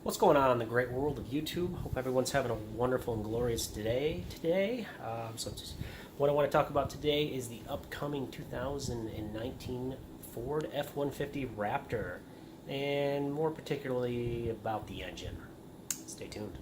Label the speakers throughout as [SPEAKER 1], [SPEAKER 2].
[SPEAKER 1] What's going on in the great world of YouTube? Hope everyone's having a wonderful and glorious day today. What I want to talk about today is the upcoming 2019 Ford F-150 Raptor, and more particularly about the engine. Stay tuned.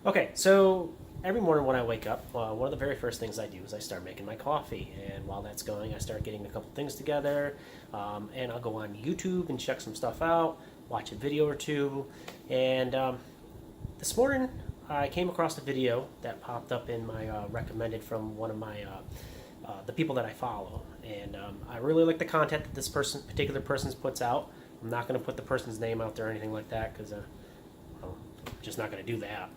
[SPEAKER 1] Okay, so every morning when I wake up, one of the very first things I do is I start making my coffee. And while that's going, I start getting a couple things together. And I'll go on YouTube and check some stuff out, watch a video or two. And this morning, I came across a video that popped up in my recommended from one of my the people that I follow. And I really like the content that this particular person puts out. I'm not going to put the person's name out there or anything like that because just not going to do that.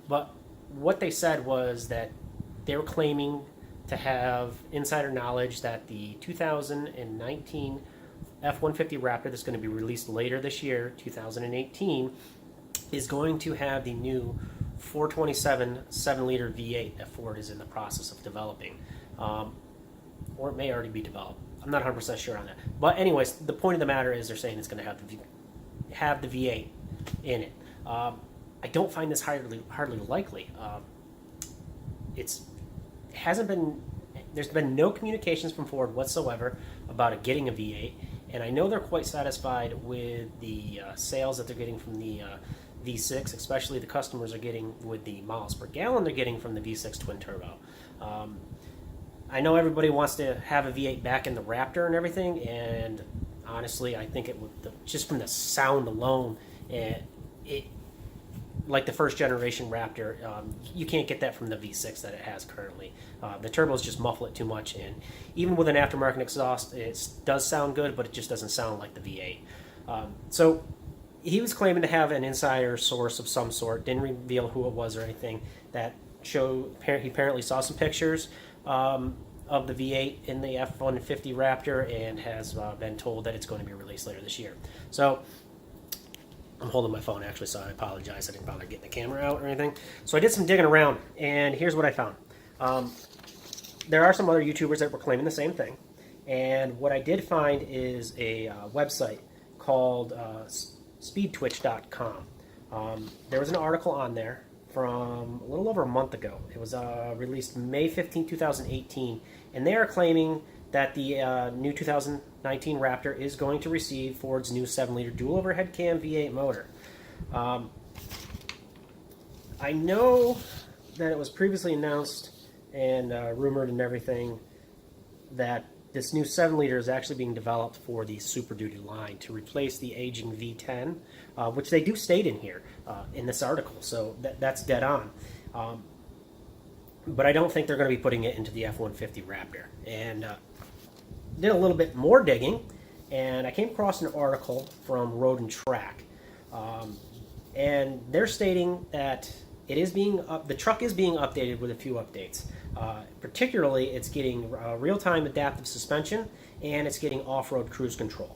[SPEAKER 1] But what they said was that they were claiming to have insider knowledge that the 2019 F-150 Raptor that's going to be released later this year, 2018, is going to have the new 427 7-liter V8 that Ford is in the process of developing. Or it may already be developed. I'm not 100% sure on that. But anyways, the point of the matter is they're saying it's going to have the V8 in it. I don't find this hardly likely. There's been no communications from Ford whatsoever about it getting a V8, and I know they're quite satisfied with the sales that they're getting from the V6, especially the customers are getting with the miles per gallon they're getting from the V6 twin turbo. I know everybody wants to have a V8 back in the Raptor and everything, and honestly, I think it would, just from the sound alone, like the first generation Raptor, you can't get that from the V6 that it has currently. The turbos just muffle it too much, and even with an aftermarket exhaust, it does sound good, but it just doesn't sound like the V8. So he was claiming to have an insider source of some sort, didn't reveal who it was or anything, that showed he apparently saw some pictures of the V8 in the F-150 Raptor and has been told that it's going to be released later this year. So I'm holding my phone actually, so I apologize. I didn't bother getting the camera out or anything. So I did some digging around, and here's what I found. There are some other YouTubers that were claiming the same thing, and what I did find is a website called speedtwitch.com. There was an article on there from a little over a month ago. It was released May 15, 2018, and they are claiming that the new 2019 Raptor is going to receive Ford's new 7-liter dual overhead cam V8 motor. I know that it was previously announced and rumored and everything that this new 7-liter is actually being developed for the Super Duty line to replace the aging V10, which they do state in here in this article, so that's dead on. But I don't think they're going to be putting it into the F-150 Raptor. And did a little bit more digging, and I came across an article from Road and Track, and they're stating that it is the truck is being updated with a few updates. Particularly, it's getting real-time adaptive suspension, and it's getting off-road cruise control.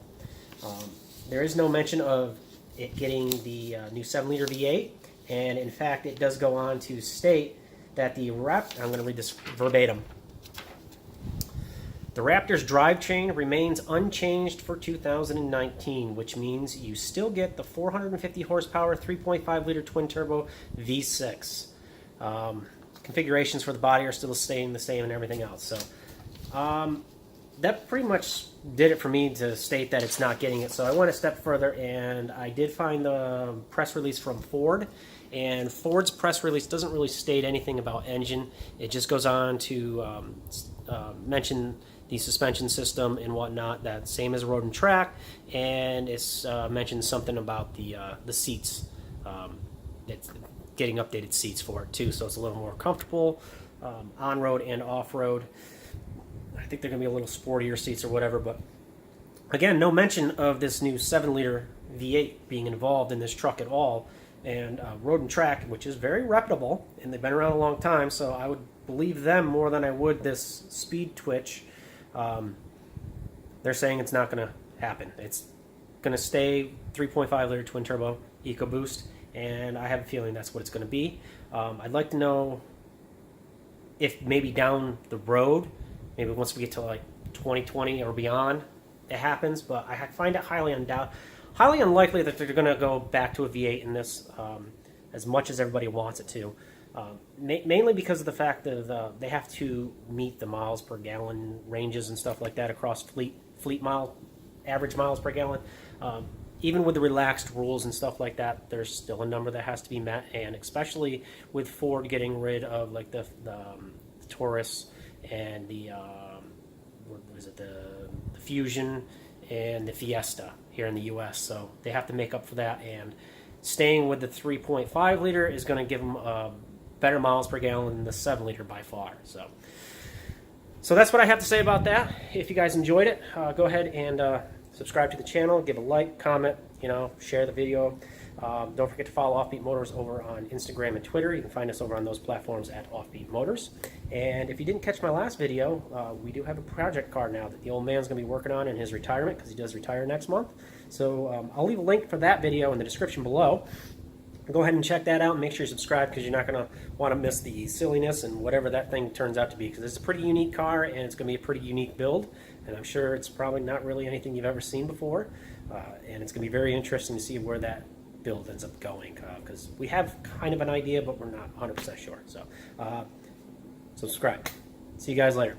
[SPEAKER 1] There is no mention of it getting the new 7-liter V8, and in fact, it does go on to state that I'm going to read this verbatim. The Raptor's drivetrain remains unchanged for 2019, which means you still get the 450 horsepower 3.5-liter twin-turbo V6. Configurations for the body are still staying the same and everything else. So that pretty much did it for me to state that it's not getting it. So I went a step further, and I did find the press release from Ford. And Ford's press release doesn't really state anything about engine. It just goes on to mention the suspension system and whatnot, that same as Road and Track, and it's mentioned something about the seats. It's getting updated seats for it too, so it's a little more comfortable on-road and off-road. I think they're going to be a little sportier seats or whatever, but again, no mention of this new 7-liter V8 being involved in this truck at all. And Road and Track, which is very reputable, and they've been around a long time, so I would believe them more than I would this Speed Twitch. They're saying it's not going to happen. It's going to stay 3.5 liter twin turbo EcoBoost, and I have a feeling that's what it's going to be. I'd like to know if maybe down the road, maybe once we get to like 2020 or beyond, it happens, but I find it highly unlikely that they're going to go back to a V8 in this, as much as everybody wants it to. Mainly because of the fact that they have to meet the miles per gallon ranges and stuff like that across fleet mile, average miles per gallon. Even with the relaxed rules and stuff like that, there's still a number that has to be met, and especially with Ford getting rid of like the Taurus and the Fusion and the Fiesta here in the U.S. So they have to make up for that, and staying with the 3.5 liter is going to give them better miles per gallon than the 7 liter by far. So that's what I have to say about that. If you guys enjoyed it, go ahead and subscribe to the channel, give a like, comment, share the video. Don't forget to follow Offbeat Motors over on Instagram and Twitter. You can find us over on those platforms at Offbeat Motors. And if you didn't catch my last video, we do have a project car now that the old man's going to be working on in his retirement, because he does retire next month. So I'll leave a link for that video in the description below. Go ahead and check that out and make sure you subscribe, because you're not going to want to miss the silliness and whatever that thing turns out to be, because it's a pretty unique car and it's going to be a pretty unique build, and I'm sure it's probably not really anything you've ever seen before, and it's going to be very interesting to see where that build ends up going, because we have kind of an idea, but we're not 100% sure. So subscribe. See you guys later.